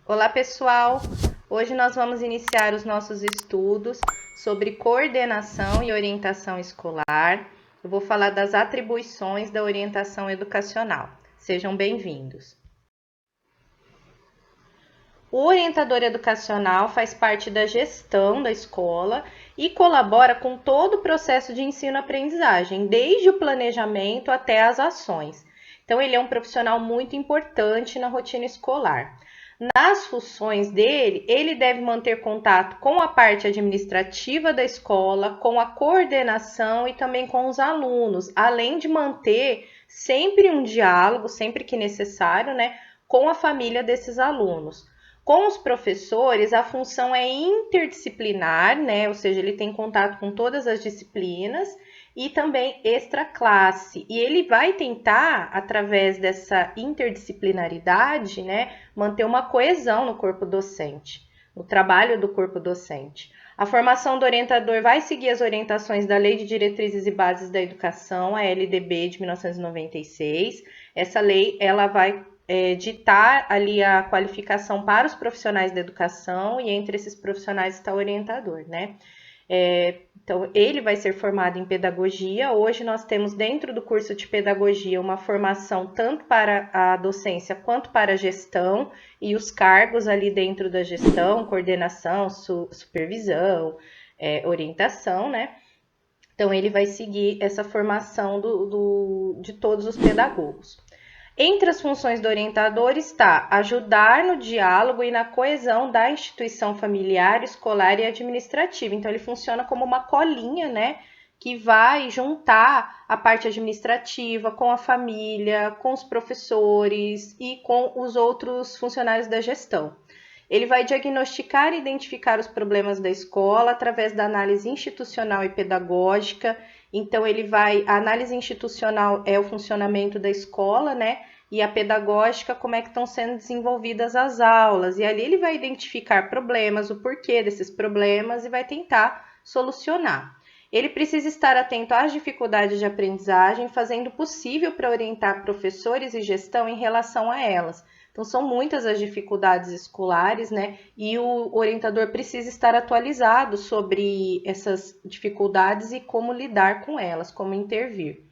Olá, pessoal! Hoje nós vamos iniciar os nossos estudos sobre coordenação e orientação escolar. Eu vou falar das atribuições da orientação educacional. Sejam bem-vindos. O orientador educacional faz parte da gestão da escola e colabora com todo o processo de ensino-aprendizagem, desde o planejamento até as ações. Então, ele é um profissional muito importante na rotina escolar. Nas funções dele, ele deve manter contato com a parte administrativa da escola, com a coordenação e também com os alunos, além de manter sempre um diálogo, sempre que necessário, né, com a família desses alunos. Com os professores, a função é interdisciplinar, né? Ou seja, ele tem contato com todas as disciplinas e também extra-classe. E ele vai tentar, através dessa interdisciplinaridade, né, manter uma coesão no corpo docente, no trabalho do corpo docente. A formação do orientador vai seguir as orientações da Lei de Diretrizes e Bases da Educação, a LDB de 1996. Essa lei, ela vai ditar ali a qualificação para os profissionais da educação e entre esses profissionais está o orientador, né? Então, ele vai ser formado em pedagogia. Hoje nós temos dentro do curso de pedagogia uma formação tanto para a docência quanto para a gestão e os cargos ali dentro da gestão, coordenação, supervisão, orientação, né? Então, ele vai seguir essa formação de todos os pedagogos. Entre as funções do orientador está ajudar no diálogo e na coesão da instituição familiar, escolar e administrativa. Então, ele funciona como uma colinha, né? Que vai juntar a parte administrativa com a família, com os professores e com os outros funcionários da gestão. Ele vai diagnosticar e identificar os problemas da escola através da análise institucional e pedagógica. Então, a análise institucional é o funcionamento da escola, né? E a pedagógica, como é que estão sendo desenvolvidas as aulas. E ali ele vai identificar problemas, o porquê desses problemas e vai tentar solucionar. Ele precisa estar atento às dificuldades de aprendizagem, fazendo o possível para orientar professores e gestão em relação a elas. Então, são muitas as dificuldades escolares, né? E o orientador precisa estar atualizado sobre essas dificuldades e como lidar com elas, como intervir.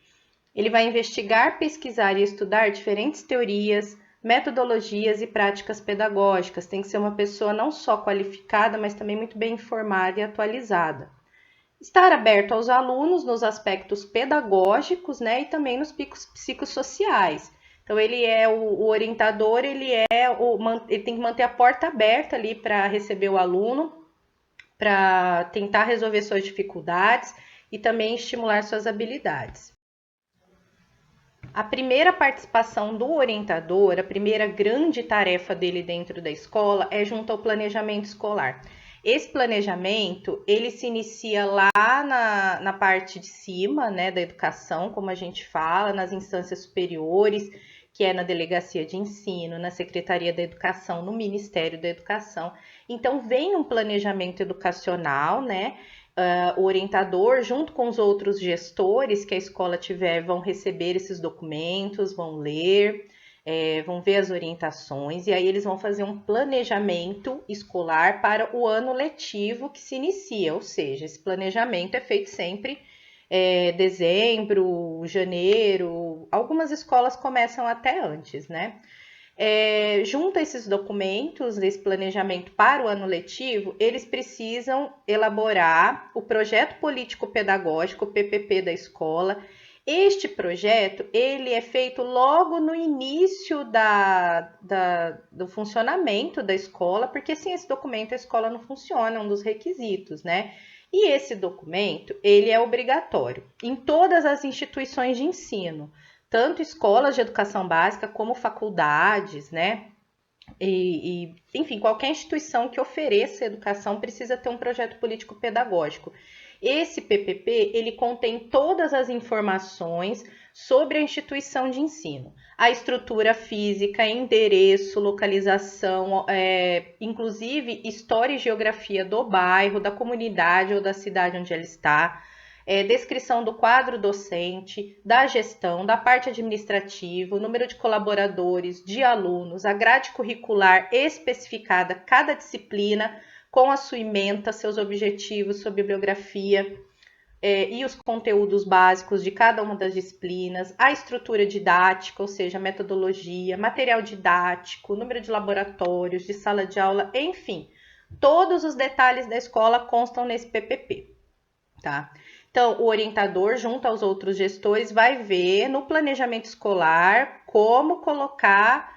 Ele vai investigar, pesquisar e estudar diferentes teorias, metodologias e práticas pedagógicas. Tem que ser uma pessoa não só qualificada, mas também muito bem informada e atualizada. Estar aberto aos alunos nos aspectos pedagógicos, né, e também nos picos psicossociais. Então, ele é o orientador, ele tem que manter a porta aberta ali para receber o aluno, para tentar resolver suas dificuldades e também estimular suas habilidades. A primeira participação do orientador, a primeira grande tarefa dele dentro da escola é junto ao planejamento escolar. Esse planejamento, ele se inicia lá na parte de cima, né, da educação, como a gente fala, nas instâncias superiores, que é na Delegacia de Ensino, na Secretaria da Educação, no Ministério da Educação. Então, vem um planejamento educacional, né? O orientador, junto com os outros gestores que a escola tiver, vão receber esses documentos, vão ler, vão ver as orientações e aí eles vão fazer um planejamento escolar para o ano letivo que se inicia, ou seja, esse planejamento é feito sempre dezembro, janeiro, algumas escolas começam até antes, né? Junto a esses documentos, desse planejamento para o ano letivo, eles precisam elaborar o projeto político-pedagógico, o PPP da escola. Este projeto, ele é feito logo no início do funcionamento da escola, porque sem esse documento a escola não funciona, é um dos requisitos, né? E esse documento, ele é obrigatório em todas as instituições de ensino, tanto escolas de educação básica como faculdades, né? Enfim, qualquer instituição que ofereça educação precisa ter um projeto político-pedagógico. Esse PPP, ele contém todas as informações sobre a instituição de ensino. A estrutura física, endereço, localização, inclusive história e geografia do bairro, da comunidade ou da cidade onde ela está, descrição do quadro docente, da gestão, da parte administrativa, o número de colaboradores, de alunos, a grade curricular especificada, cada disciplina, com a sua ementa, seus objetivos, sua bibliografia, e os conteúdos básicos de cada uma das disciplinas, a estrutura didática, ou seja, metodologia, material didático, número de laboratórios, de sala de aula, enfim, todos os detalhes da escola constam nesse PPP, tá? Então, o orientador, junto aos outros gestores, vai ver no planejamento escolar como colocar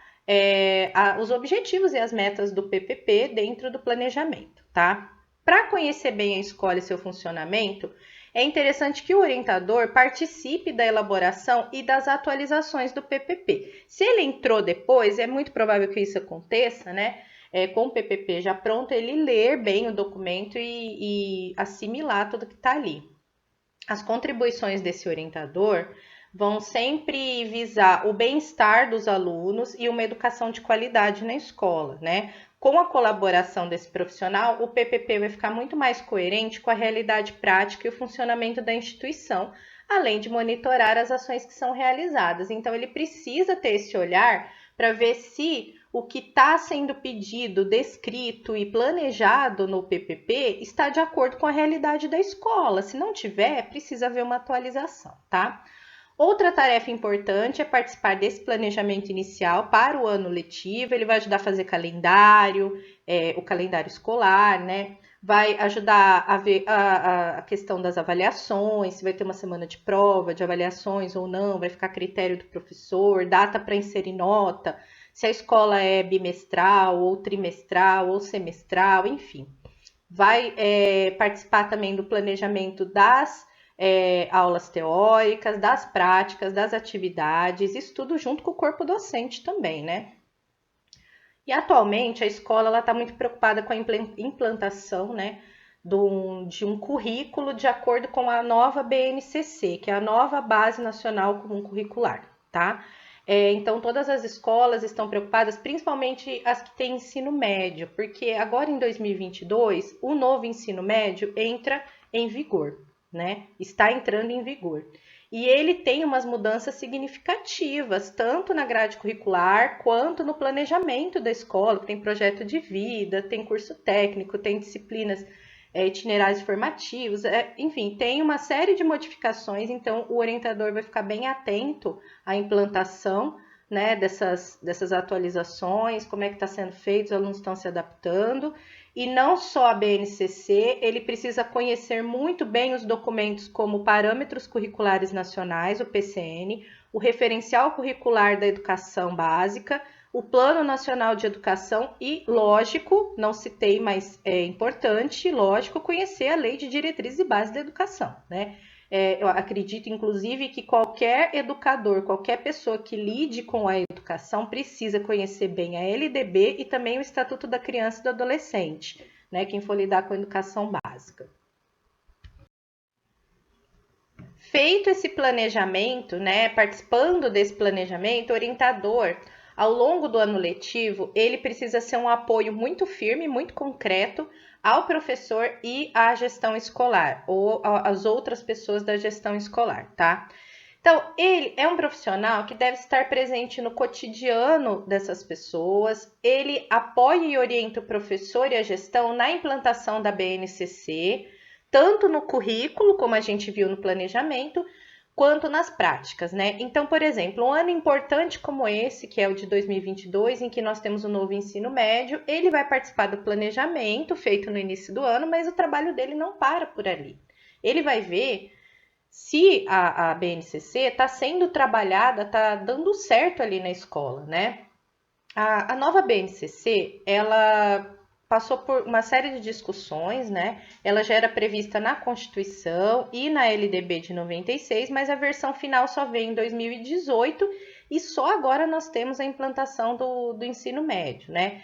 os objetivos e as metas do PPP dentro do planejamento, tá? Para conhecer bem a escola e seu funcionamento, é interessante que o orientador participe da elaboração e das atualizações do PPP. Se ele entrou depois, é muito provável que isso aconteça, né? Com o PPP já pronto, ele ler bem o documento e assimilar tudo que está ali. As contribuições desse orientador vão sempre visar o bem-estar dos alunos e uma educação de qualidade na escola, né? Com a colaboração desse profissional, o PPP vai ficar muito mais coerente com a realidade prática e o funcionamento da instituição, além de monitorar as ações que são realizadas. Então, ele precisa ter esse olhar para ver se o que está sendo pedido, descrito e planejado no PPP está de acordo com a realidade da escola. Se não tiver, precisa haver uma atualização, tá? Outra tarefa importante é participar desse planejamento inicial para o ano letivo. Ele vai ajudar a fazer calendário, o calendário escolar, né? Vai ajudar a ver a questão das avaliações, se vai ter uma semana de prova, de avaliações ou não, vai ficar a critério do professor, data para inserir nota, se a escola é bimestral, ou trimestral, ou semestral, enfim. Vai participar também do planejamento das aulas teóricas, das práticas, das atividades, isso tudo junto com o corpo docente também, né? E atualmente a escola está muito preocupada com a implantação, né, de um currículo de acordo com a nova BNCC, que é a nova Base Nacional Comum Curricular, tá? Então, todas as escolas estão preocupadas, principalmente as que têm ensino médio, porque agora em 2022, o novo ensino médio entra em vigor, né? Está entrando em vigor. E ele tem umas mudanças significativas, tanto na grade curricular quanto no planejamento da escola, que tem projeto de vida, tem curso técnico, tem disciplinas itinerários formativos, enfim, tem uma série de modificações, então o orientador vai ficar bem atento à implantação, né, dessas atualizações, como é que está sendo feito, os alunos estão se adaptando, e não só a BNCC, ele precisa conhecer muito bem os documentos como Parâmetros Curriculares Nacionais, o PCN, o Referencial Curricular da Educação Básica, o Plano Nacional de Educação e, lógico, não citei, mas é importante, lógico, conhecer a Lei de Diretrizes e Bases da Educação, né? Eu acredito, inclusive, que qualquer educador, qualquer pessoa que lide com a educação precisa conhecer bem a LDB e também o Estatuto da Criança e do Adolescente, né? Quem for lidar com a educação básica. Feito esse planejamento, né? Participando desse planejamento, o orientador, ao longo do ano letivo, ele precisa ser um apoio muito firme, muito concreto ao professor e à gestão escolar, ou às outras pessoas da gestão escolar, tá? Então, ele é um profissional que deve estar presente no cotidiano dessas pessoas, ele apoia e orienta o professor e a gestão na implantação da BNCC, tanto no currículo, como a gente viu no planejamento, quanto nas práticas, né? Então, por exemplo, um ano importante como esse, que é o de 2022, em que nós temos o novo ensino médio, ele vai participar do planejamento feito no início do ano, mas o trabalho dele não para por ali. Ele vai ver se a BNCC está sendo trabalhada, está dando certo ali na escola, né? A nova BNCC, ela passou por uma série de discussões, né? Ela já era prevista na Constituição e na LDB de 96, mas a versão final só veio em 2018 e só agora nós temos a implantação do ensino médio, né?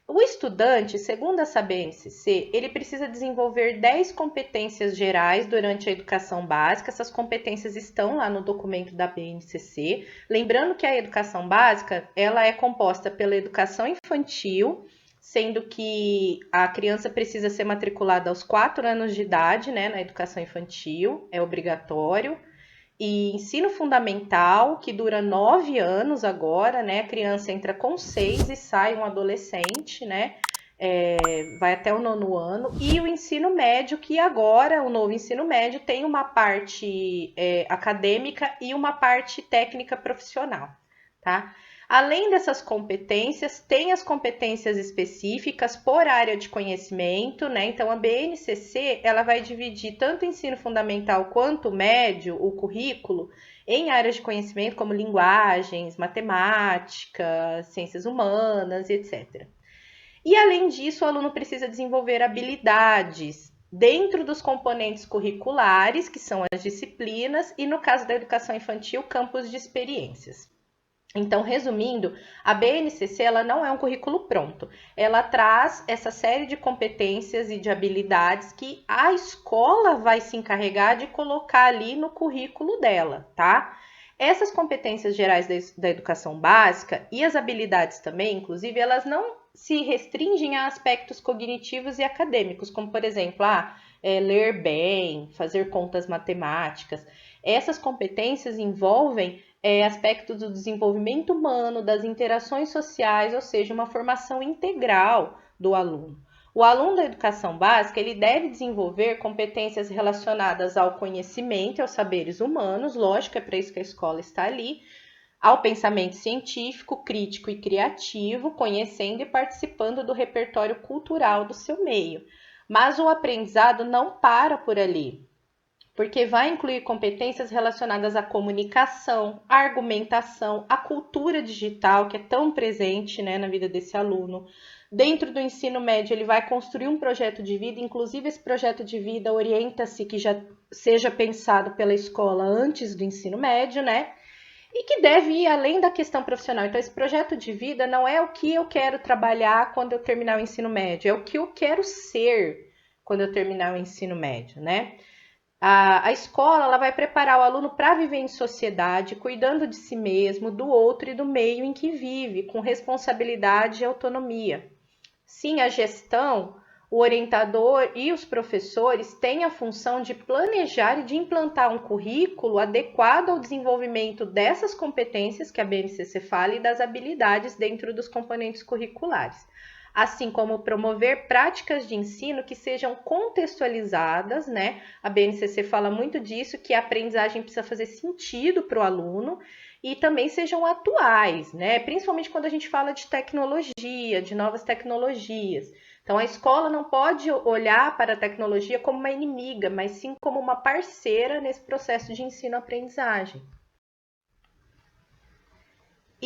O estudante, segundo essa BNCC, ele precisa desenvolver 10 competências gerais durante a educação básica. Essas competências estão lá no documento da BNCC. Lembrando que a educação básica, ela é composta pela educação infantil, sendo que a criança precisa ser matriculada aos 4 anos de idade, né, na educação infantil, é obrigatório. E ensino fundamental, que dura 9 anos agora, né? A criança entra com 6 e sai um adolescente, né? Vai até o 9º ano. E o ensino médio, que agora, o novo ensino médio, tem uma parte acadêmica e uma parte técnica profissional, tá? Além dessas competências, tem as competências específicas por área de conhecimento, né? Então, a BNCC, ela vai dividir tanto o ensino fundamental quanto o médio, o currículo, em áreas de conhecimento como linguagens, matemática, ciências humanas, etc. E, além disso, o aluno precisa desenvolver habilidades dentro dos componentes curriculares, que são as disciplinas, e, no caso da educação infantil, campos de experiências. Então, resumindo, a BNCC ela não é um currículo pronto. Ela traz essa série de competências e de habilidades que a escola vai se encarregar de colocar ali no currículo dela, tá? Essas competências gerais da educação básica e as habilidades também, inclusive, elas não se restringem a aspectos cognitivos e acadêmicos, como, por exemplo, ler bem, fazer contas matemáticas. Essas competências envolvem aspectos do desenvolvimento humano, das interações sociais, ou seja, uma formação integral do aluno. O aluno da educação básica, ele deve desenvolver competências relacionadas ao conhecimento e aos saberes humanos, lógico, é para isso que a escola está ali, ao pensamento científico, crítico e criativo, conhecendo e participando do repertório cultural do seu meio. Mas o aprendizado não para por ali, porque vai incluir competências relacionadas à comunicação, à argumentação, à cultura digital, que é tão presente, né, na vida desse aluno. Dentro do ensino médio, ele vai construir um projeto de vida, inclusive esse projeto de vida orienta-se que já seja pensado pela escola antes do ensino médio, né? E que deve ir além da questão profissional. Então, esse projeto de vida não é o que eu quero trabalhar quando eu terminar o ensino médio, é o que eu quero ser quando eu terminar o ensino médio, né? A escola ela vai preparar o aluno para viver em sociedade, cuidando de si mesmo, do outro e do meio em que vive, com responsabilidade e autonomia. Sim, a gestão, o orientador e os professores têm a função de planejar e de implantar um currículo adequado ao desenvolvimento dessas competências que a BNCC fala e das habilidades dentro dos componentes curriculares, assim como promover práticas de ensino que sejam contextualizadas, né? A BNCC fala muito disso, que a aprendizagem precisa fazer sentido para o aluno e também sejam atuais, né? Principalmente quando a gente fala de tecnologia, de novas tecnologias. Então, a escola não pode olhar para a tecnologia como uma inimiga, mas sim como uma parceira nesse processo de ensino-aprendizagem.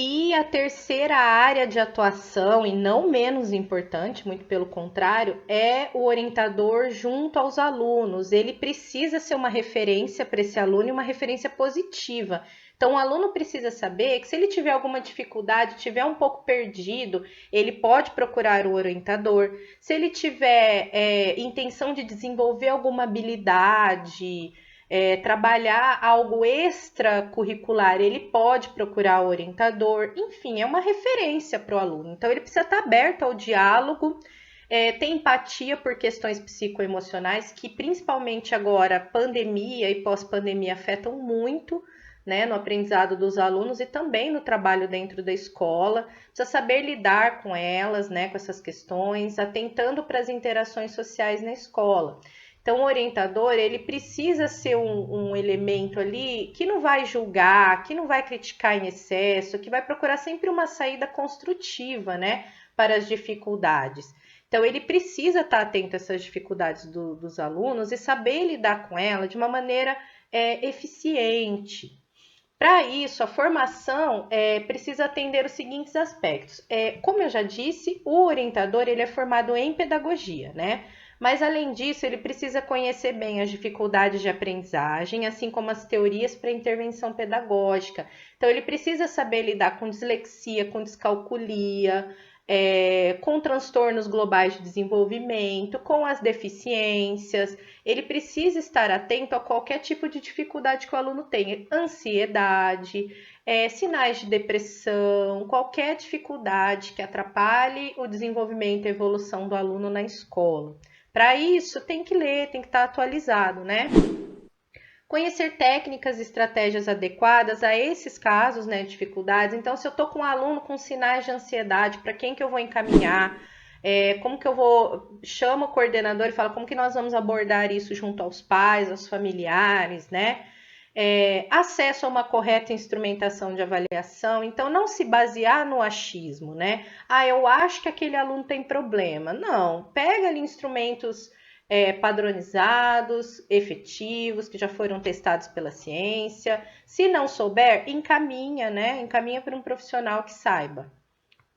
E a terceira área de atuação, e não menos importante, muito pelo contrário, é o orientador junto aos alunos. Ele precisa ser uma referência para esse aluno e uma referência positiva. Então, o aluno precisa saber que se ele tiver alguma dificuldade, tiver um pouco perdido, ele pode procurar o orientador. Se ele tiver intenção de desenvolver alguma habilidade, trabalhar algo extracurricular, ele pode procurar o orientador, enfim, é uma referência para o aluno. Então, ele precisa estar aberto ao diálogo, ter empatia por questões psicoemocionais, que principalmente agora, pandemia e pós-pandemia afetam muito, né, no aprendizado dos alunos e também no trabalho dentro da escola. Precisa saber lidar com elas, né, com essas questões, atentando para as interações sociais na escola. Então, o orientador, ele precisa ser um elemento ali que não vai julgar, que não vai criticar em excesso, que vai procurar sempre uma saída construtiva, né, para as dificuldades. Então, ele precisa estar atento a essas dificuldades dos alunos e saber lidar com elas de uma maneira eficiente. Para isso, a formação precisa atender os seguintes aspectos. Como eu já disse, o orientador ele é formado em pedagogia, né? Mas, além disso, ele precisa conhecer bem as dificuldades de aprendizagem, assim como as teorias para intervenção pedagógica. Então, ele precisa saber lidar com dislexia, com descalculia, com transtornos globais de desenvolvimento, com as deficiências. Ele precisa estar atento a qualquer tipo de dificuldade que o aluno tenha, ansiedade, sinais de depressão, qualquer dificuldade que atrapalhe o desenvolvimento e a evolução do aluno na escola. Para isso, tem que ler, tem que estar atualizado, né? Conhecer técnicas e estratégias adequadas a esses casos, né, dificuldades. Então, se eu estou com um aluno com sinais de ansiedade, para quem que eu vou encaminhar? Como que eu vou... Chamo o coordenador e falo como que nós vamos abordar isso junto aos pais, aos familiares, né? Acesso a uma correta instrumentação de avaliação. Então, não se basear no achismo, né? Eu acho que aquele aluno tem problema. Não, pega ali instrumentos padronizados, efetivos, que já foram testados pela ciência. Se não souber, encaminha, né? Encaminha para um profissional que saiba.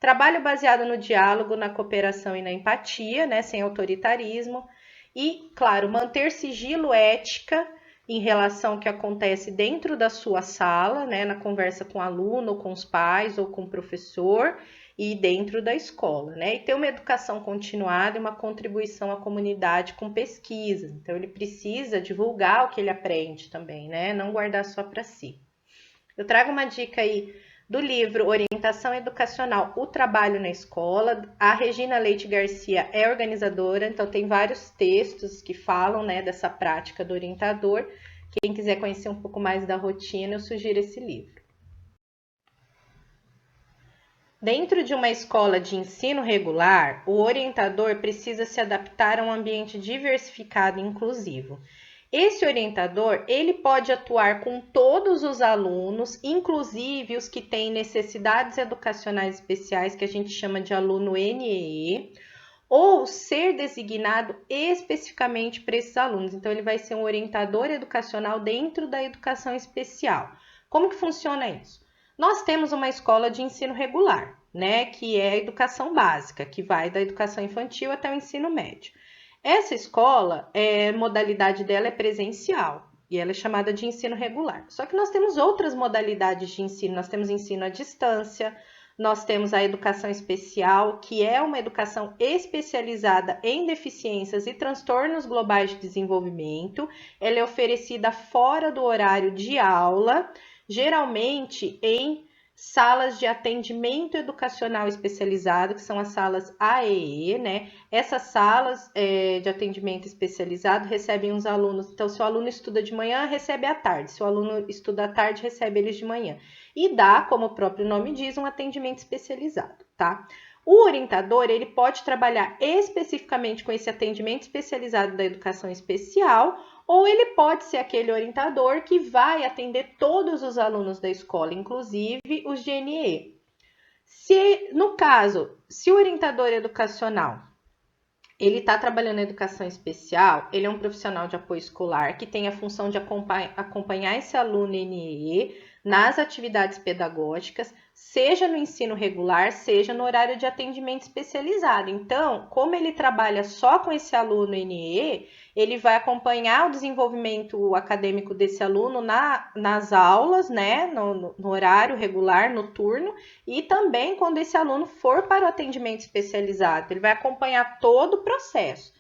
Trabalho baseado no diálogo, na cooperação e na empatia, né? Sem autoritarismo. E, claro, manter sigilo, ética em relação ao que acontece dentro da sua sala, né? Na conversa com o aluno, com os pais ou com o professor, e dentro da escola, né? E ter uma educação continuada e uma contribuição à comunidade com pesquisas. Então, ele precisa divulgar o que ele aprende também, né? Não guardar só para si. Eu trago uma dica aí do livro Orientação Educacional, o Trabalho na Escola. A Regina Leite Garcia é organizadora, então tem vários textos que falam, né, dessa prática do orientador. Quem quiser conhecer um pouco mais da rotina, eu sugiro esse livro. Dentro de uma escola de ensino regular, o orientador precisa se adaptar a um ambiente diversificado e inclusivo. Esse orientador, ele pode atuar com todos os alunos, inclusive os que têm necessidades educacionais especiais, que a gente chama de aluno NEE, ou ser designado especificamente para esses alunos. Então, ele vai ser um orientador educacional dentro da educação especial. Como que funciona isso? Nós temos uma escola de ensino regular, né, que é a educação básica, que vai da educação infantil até o ensino médio. Essa escola, a modalidade dela é presencial e ela é chamada de ensino regular. Só que nós temos outras modalidades de ensino, nós temos ensino à distância, nós temos a educação especial, que é uma educação especializada em deficiências e transtornos globais de desenvolvimento. Ela é oferecida fora do horário de aula, geralmente em salas de atendimento educacional especializado, que são as salas AEE, né? Essas salas de atendimento especializado recebem os alunos. Então, se o aluno estuda de manhã, recebe à tarde. Se o aluno estuda à tarde, recebe eles de manhã. E dá, como o próprio nome diz, um atendimento especializado, tá? O orientador, ele pode trabalhar especificamente com esse atendimento especializado da educação especial, ou ele pode ser aquele orientador que vai atender todos os alunos da escola, inclusive os de NE. No caso, se o orientador educacional ele está trabalhando na educação especial, ele é um profissional de apoio escolar que tem a função de acompanhar esse aluno NE nas atividades pedagógicas, seja no ensino regular, seja no horário de atendimento especializado. Então, como ele trabalha só com esse aluno NE, ele vai acompanhar o desenvolvimento acadêmico desse aluno nas aulas, né, no horário regular, noturno, e também quando esse aluno for para o atendimento especializado, ele vai acompanhar todo o processo.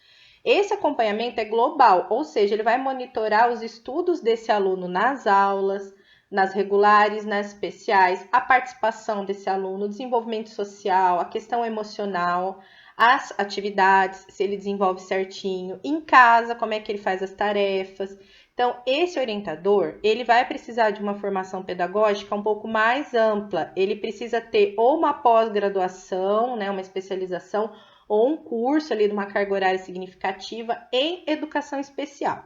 Esse acompanhamento é global, ou seja, ele vai monitorar os estudos desse aluno nas aulas, nas regulares, nas especiais, a participação desse aluno, o desenvolvimento social, a questão emocional, as atividades, se ele desenvolve certinho, em casa, como é que ele faz as tarefas. Então, esse orientador, ele vai precisar de uma formação pedagógica um pouco mais ampla. Ele precisa ter ou uma pós-graduação, né, uma especialização, ou um curso ali de uma carga horária significativa em educação especial.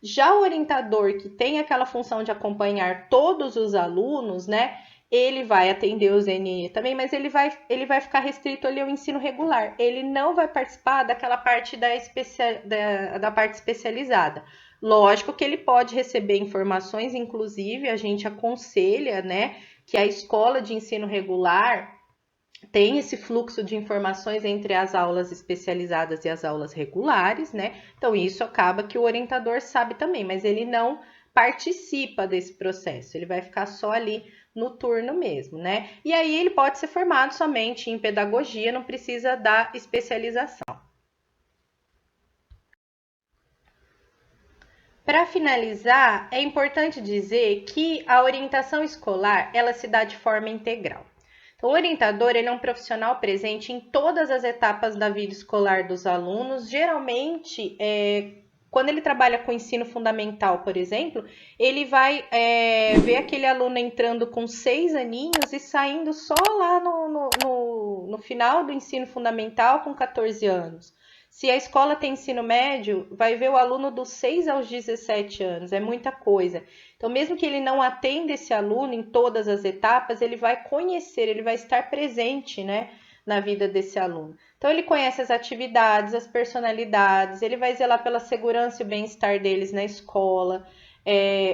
Já o orientador que tem aquela função de acompanhar todos os alunos, né, ele vai atender os NE também, mas ele vai ficar restrito ali ao ensino regular. Ele não vai participar daquela parte da parte especializada. Lógico que ele pode receber informações, inclusive a gente aconselha, né, que a escola de ensino regular tem esse fluxo de informações entre as aulas especializadas e as aulas regulares, né? Então, isso acaba que o orientador sabe também, mas ele não participa desse processo, ele vai ficar só ali no turno mesmo, né? E aí ele pode ser formado somente em pedagogia, não precisa da especialização. Para finalizar, é importante dizer que a orientação escolar, ela se dá de forma integral. Então, o orientador, ele é um profissional presente em todas as etapas da vida escolar dos alunos. Geralmente, quando ele trabalha com ensino fundamental, por exemplo, ele vai ver aquele aluno entrando com 6 aninhos e saindo só lá no final do ensino fundamental com 14 anos. Se a escola tem ensino médio, vai ver o aluno dos 6 aos 17 anos, é muita coisa. Então, mesmo que ele não atenda esse aluno em todas as etapas, ele vai conhecer, ele vai estar presente, né, na vida desse aluno. Então, ele conhece as atividades, as personalidades, ele vai zelar pela segurança e o bem-estar deles na escola.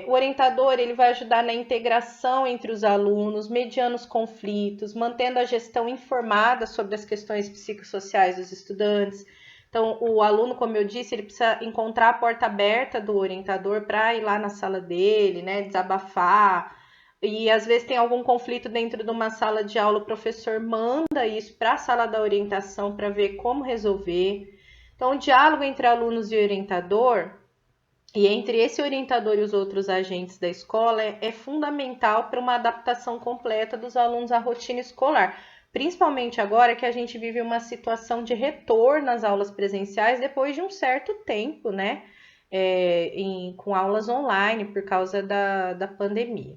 O orientador, ele vai ajudar na integração entre os alunos, mediando os conflitos, mantendo a gestão informada sobre as questões psicossociais dos estudantes. Então, o aluno, como eu disse, ele precisa encontrar a porta aberta do orientador para ir lá na sala dele, né, desabafar. E às vezes tem algum conflito dentro de uma sala de aula, o professor manda isso para a sala da orientação para ver como resolver. Então, o diálogo entre alunos e orientador, e entre esse orientador e os outros agentes da escola, é fundamental para uma adaptação completa dos alunos à rotina escolar. Principalmente agora que a gente vive uma situação de retorno às aulas presenciais depois de um certo tempo, né? Com aulas online por causa da pandemia.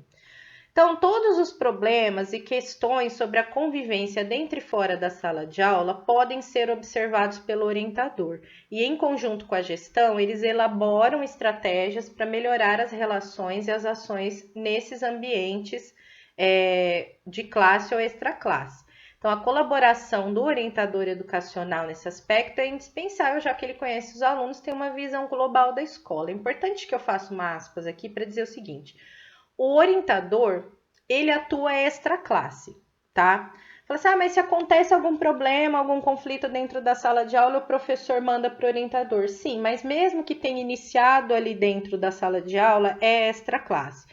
Então, todos os problemas e questões sobre a convivência dentro e fora da sala de aula podem ser observados pelo orientador. E, em conjunto com a gestão, eles elaboram estratégias para melhorar as relações e as ações nesses ambientes de classe ou extraclasse. Então, a colaboração do orientador educacional nesse aspecto é indispensável, já que ele conhece os alunos e tem uma visão global da escola. É importante que eu faça uma aspas aqui para dizer o seguinte: o orientador, ele atua extra classe, tá? Fala assim, mas se acontece algum problema, algum conflito dentro da sala de aula, o professor manda para o orientador. Sim, mas mesmo que tenha iniciado ali dentro da sala de aula, é extra classe.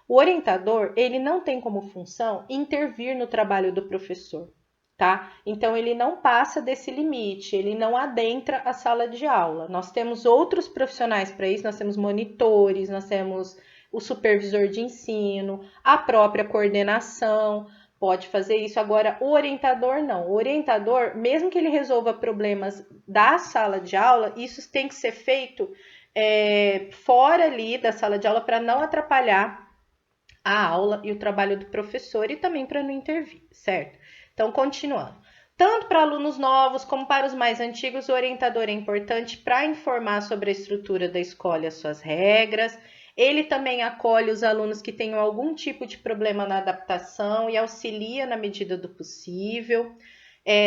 O orientador, ele não tem como função intervir no trabalho do professor, tá? Então, ele não passa desse limite, ele não adentra a sala de aula. Nós temos outros profissionais para isso, nós temos monitores, nós temos o supervisor de ensino, a própria coordenação pode fazer isso. Agora, o orientador não. O orientador, mesmo que ele resolva problemas da sala de aula, isso tem que ser feito fora ali da sala de aula para não atrapalhar a aula e o trabalho do professor e também para não intervir, certo? Então, continuando. Tanto para alunos novos como para os mais antigos, o orientador é importante para informar sobre a estrutura da escola e as suas regras. Ele também acolhe os alunos que tenham algum tipo de problema na adaptação e auxilia na medida do possível.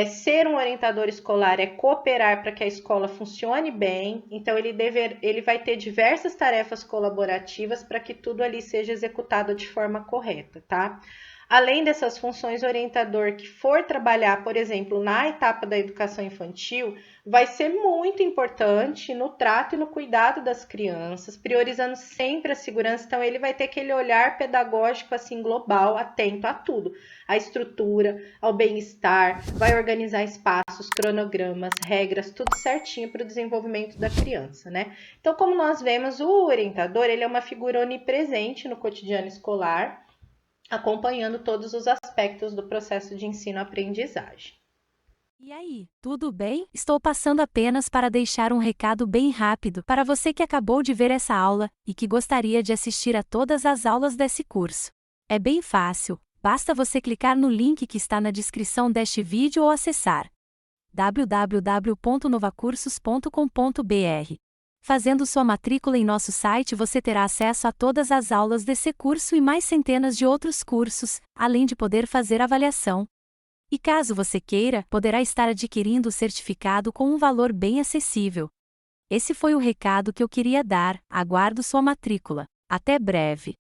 Ser um orientador escolar é cooperar para que a escola funcione bem, então ele vai ter diversas tarefas colaborativas para que tudo ali seja executado de forma correta, tá? Além dessas funções, o orientador que for trabalhar, por exemplo, na etapa da educação infantil, vai ser muito importante no trato e no cuidado das crianças, priorizando sempre a segurança. Então, ele vai ter aquele olhar pedagógico assim global, atento a tudo, à estrutura, ao bem-estar, vai organizar espaços, cronogramas, regras, tudo certinho para o desenvolvimento da criança, né? Então, como nós vemos, o orientador, ele é uma figura onipresente no cotidiano escolar, acompanhando todos os aspectos do processo de ensino-aprendizagem. E aí, tudo bem? Estou passando apenas para deixar um recado bem rápido para você que acabou de ver essa aula e que gostaria de assistir a todas as aulas desse curso. É bem fácil, basta você clicar no link que está na descrição deste vídeo ou acessar www.novacursos.com.br. Fazendo sua matrícula em nosso site, você terá acesso a todas as aulas desse curso e mais centenas de outros cursos, além de poder fazer avaliação. E caso você queira, poderá estar adquirindo o certificado com um valor bem acessível. Esse foi o recado que eu queria dar, aguardo sua matrícula. Até breve!